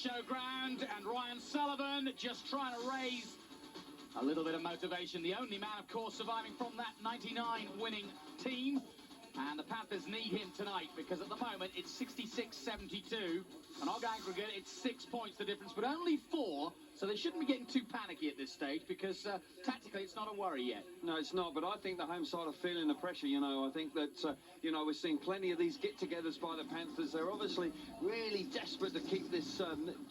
showground, and Ryan Sullivan just trying to raise a little bit of motivation. The only man, of course, surviving from that 99 winning team. And the Panthers need him tonight because at the moment it's 66-72. And on aggregate, it's 6 points the difference, but only 4. So they shouldn't be getting too panicky at this stage because tactically it's not a worry yet. No, it's not, but I think the home side are feeling the pressure, you know. I think that, you know, we're seeing plenty of these get-togethers by the Panthers. They're obviously really desperate to keep this,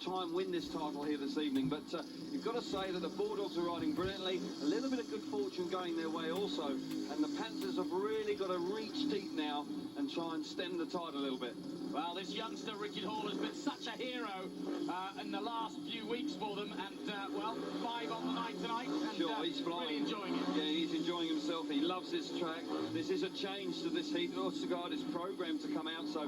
try and win this title here this evening. But you've got to say that the Bulldogs are riding brilliantly. A little bit of good fortune going their way also. And the Panthers have really got to reach deep now and try and stem the tide a little bit. Well, this youngster, Richard Hall, has been such a hero in the last few weeks for them. And, well, 5 on the night tonight. And, sure, he's flying. Really enjoying it. Yeah, he's enjoying himself. He loves this track. This is a change to this heat. Ostegard is programmed to come out. So,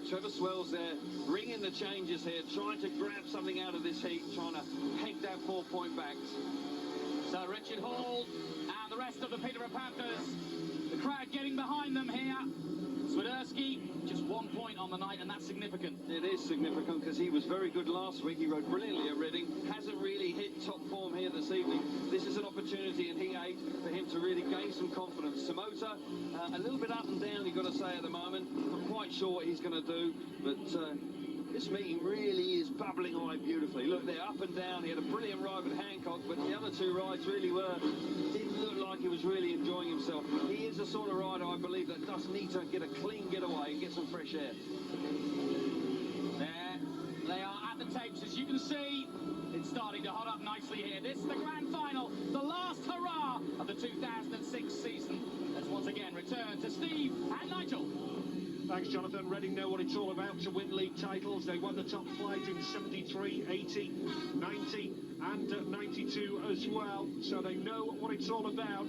Trevor Swells there, ringing the changes here, trying to grab something out of this heat, trying to peg that 4-point back. So, Richard Hall and the rest of the Peterborough Panthers, the crowd getting behind them here. Swiderski, just 1 point on the night, and that's significant. It is significant because he was very good last week. He rode brilliantly at Reading. Hasn't really hit top form here this evening. This is an opportunity in Heat 8 for him to really gain some confidence. Samota, a little bit up and down, you've got to say, at the moment. Not quite sure what he's going to do, but this meeting really is bubbling away beautifully. Look, they're up and down. He had a brilliant ride with Hancock, but the other 2 rides really didn't look like he was really enjoying himself. He is the sort of rider, I believe, that does need to get a clean getaway and get some fresh air. There they are at the tapes, as you can see. It's starting to hot up nicely here. This is the grand final, the last hurrah of the 2006 season. Let's once again return to Steve and Nigel. Thanks, Jonathan. Reading know what it's all about to win league titles. They won the top flight in 73, 80, 90 and 92 as well. So they know what it's all about.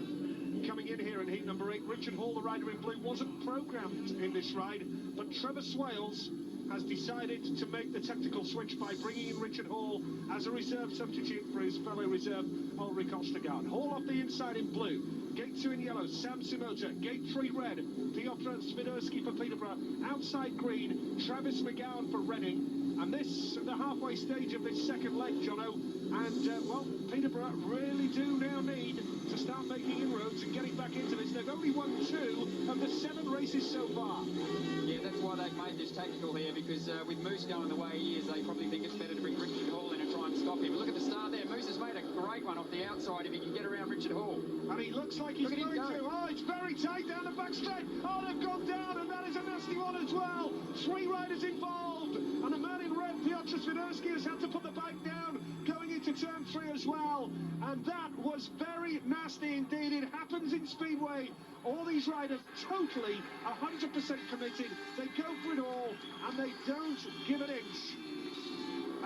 Coming in here in heat number 8, Richard Hall, the rider in blue, wasn't programmed in this ride, but Trevor Swales has decided to make the tactical switch by bringing in Richard Hall as a reserve substitute for his fellow reserve, Ulrich Ostegard. Hall off the inside in blue. Gate 2 in yellow, Sam Simota. Gate 3 red, Piotr Swiderski for Peterborough. Outside green, Travis McGowan for Reading. And this, the halfway stage of this second leg, Jono. And, well, Peterborough really do now need to start making inroads and getting back into this. They've only won 2 of the 7 races so far. Yeah, that's why they've made this tactical here, because with Moose going the way he is, they probably think it's better to bring Richard Hall in and try and stop him. Look at the start there. Moose has made a great one off the outside if he can get around Richard Hall. And he looks like he's going to. Oh, it's very tight down the back straight. Oh, they've gone down, and that is a nasty one as well. 3 riders involved. And the man in red, Piotr Swiderski, has had to put the bike down going into turn 3 as well. And that was very nasty indeed. It happens in Speedway. All these riders totally 100% committed. They go for it all, and they don't give an inch.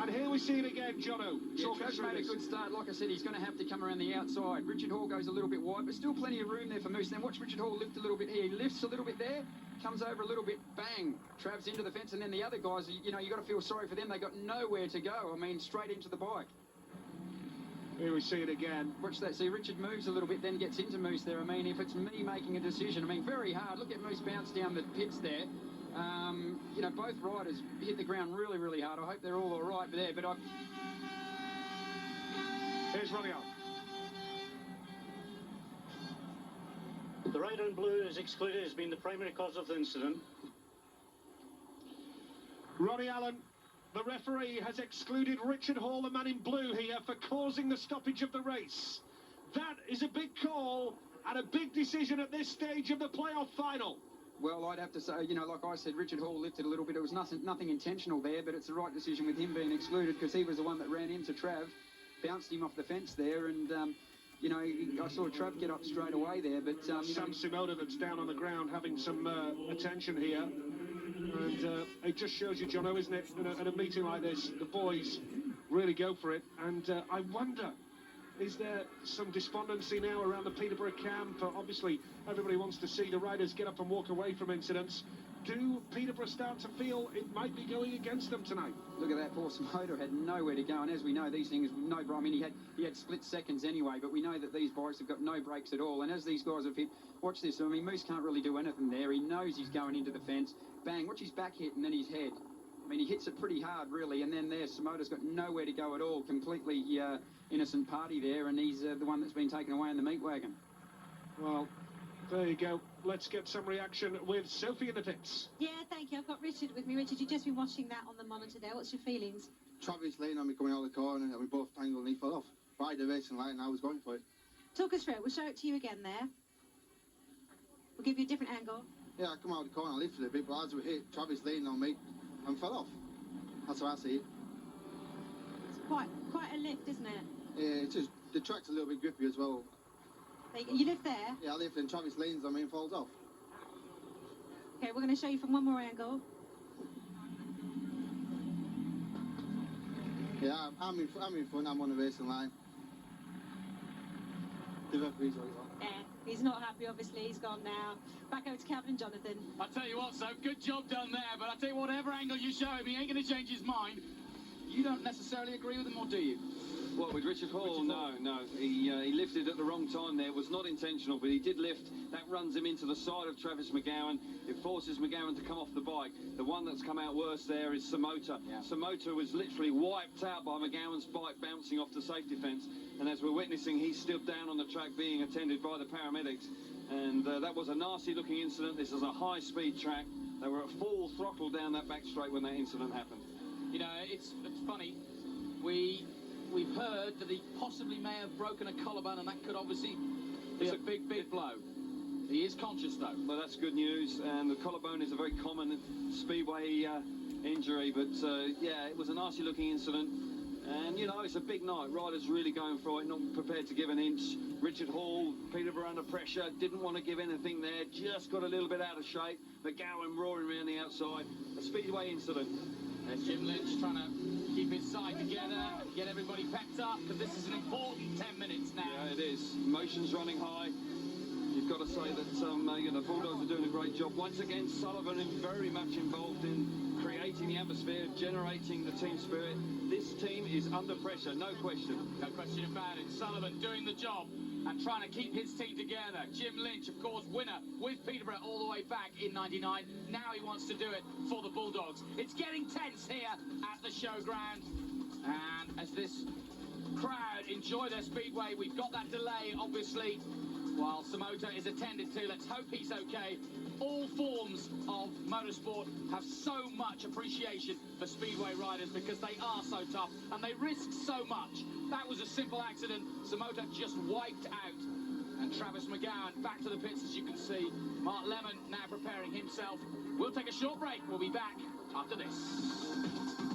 And here we see it again, Jono. Yeah, Trav's made a good start. Like I said, he's going to have to come around the outside. Richard Hall goes a little bit wide, but still plenty of room there for Moose. Then watch Richard Hall lift a little bit here. He lifts a little bit there, comes over a little bit, bang, Trav's into the fence, and then the other guys, you know, you got to feel sorry for them. They got nowhere to go. I mean, straight into the bike. Here we see it again. Watch that. See, Richard moves a little bit, then gets into Moose there. I mean, if it's me making a decision, I mean, very hard. Look at Moose bounce down the pits there. You know, both riders hit the ground really, really hard. I hope they're all right there, but Here's Ronnie Allen. The rider in blue is excluded as being the primary cause of the incident. Ronnie Allen, the referee, has excluded Richard Hall, the man in blue here, for causing the stoppage of the race. That is a big call and a big decision at this stage of the playoff final. Well, I'd have to say, you know, like I said, Richard Hall lifted a little bit. It was nothing intentional there, but it's the right decision with him being excluded because he was the one that ran into Trav, bounced him off the fence there, and, you know, I saw Trav get up straight away there, but... Sam Simota that's down on the ground having some attention here. And it just shows you, Jono, isn't it, in a meeting like this, the boys really go for it. And I wonder, is there some despondency now around the Peterborough camp? Obviously, everybody wants to see the riders get up and walk away from incidents. Do Peterborough start to feel it might be going against them tonight? Look at that, poor Simoda had nowhere to go, and as we know, these things, I mean, he had split seconds anyway, but we know that these bikes have got no brakes at all, and as these guys have hit, watch this, I mean, Moose can't really do anything there. He knows he's going into the fence. Bang, watch his back hit and then his head. I mean, he hits it pretty hard, really, and then there, Samota's got nowhere to go at all. Completely innocent party there, and he's the one that's been taken away in the meat wagon. Well, there you go. Let's get some reaction with Sophie in the pits. Yeah, thank you. I've got Richard with me. Richard, you've just been watching that on the monitor there. What's your feelings? Travis leaned on me coming out of the corner, and we both tangled and he fell off. By the racing line, I was going for it. Talk us through it. We'll show it to you again there. We'll give you a different angle. Yeah, I come out of the corner, I lifted a bit, but as we hit, Travis leaned on me and fell off. That's how I see it. It's quite a lift, isn't it? Yeah, it's just, the track's a little bit grippy as well. You live there? Yeah, I lift and Travis leans on me and falls off. Okay, we're going to show you from one more angle. Yeah, I'm in front, I'm on the racing line. The referee's like that. Yeah, he's not happy, obviously. He's gone now. Back over to Calvin and Jonathan. I tell you what, so good job done there, but I tell you whatever angle you show him, he ain't going to change his mind. You don't necessarily agree with him, or do you? What, with Richard Hall? No. He lifted at the wrong time there. It was not intentional, but he did lift. That runs him into the side of Travis McGowan. It forces McGowan to come off the bike. The one that's come out worse there is Samota. Yeah. Samota was literally wiped out by McGowan's bike bouncing off the safety fence. And as we're witnessing, he's still down on the track being attended by the paramedics. And that was a nasty-looking incident. This is a high-speed track. They were at full throttle down that back straight when that incident happened. You know, it's funny. We've heard that he possibly may have broken a collarbone, and that could obviously be a big blow. He is conscious, though. Well, that's good news, and the collarbone is a very common Speedway injury, but yeah, it was a nasty-looking incident, and, you know, it's a big night. Riders really going for it, not prepared to give an inch. Richard Hall, Peterborough under pressure, didn't want to give anything there, just got a little bit out of shape. McGowan roaring around the outside. A Speedway incident. There's Jim Lynch trying to keep his side together, get everybody pepped up, because this is an important 10 minutes now. Yeah, it is. Emotions running high. You've got to say that you know, the Bulldogs are doing a great job. Once again, Sullivan is very much involved in creating the atmosphere, generating the team spirit. This team is under pressure, no question. No question about it. Sullivan doing the job and trying to keep his team together. Jim Lynch, of course, winner with Peterborough all the way back in '99. Now he wants to do it for the Bulldogs. It's getting tense here at the showground. And as this crowd enjoy their Speedway, we've got that delay, obviously, while Samota is attended to. Let's hope he's okay. All forms of motorsport have so much appreciation for Speedway riders because they are so tough and they risk so much. That was a simple accident. Samota just wiped out. And Travis McGowan back to the pits, as you can see. Mark Lemon now preparing himself. We'll take a short break. We'll be back after this.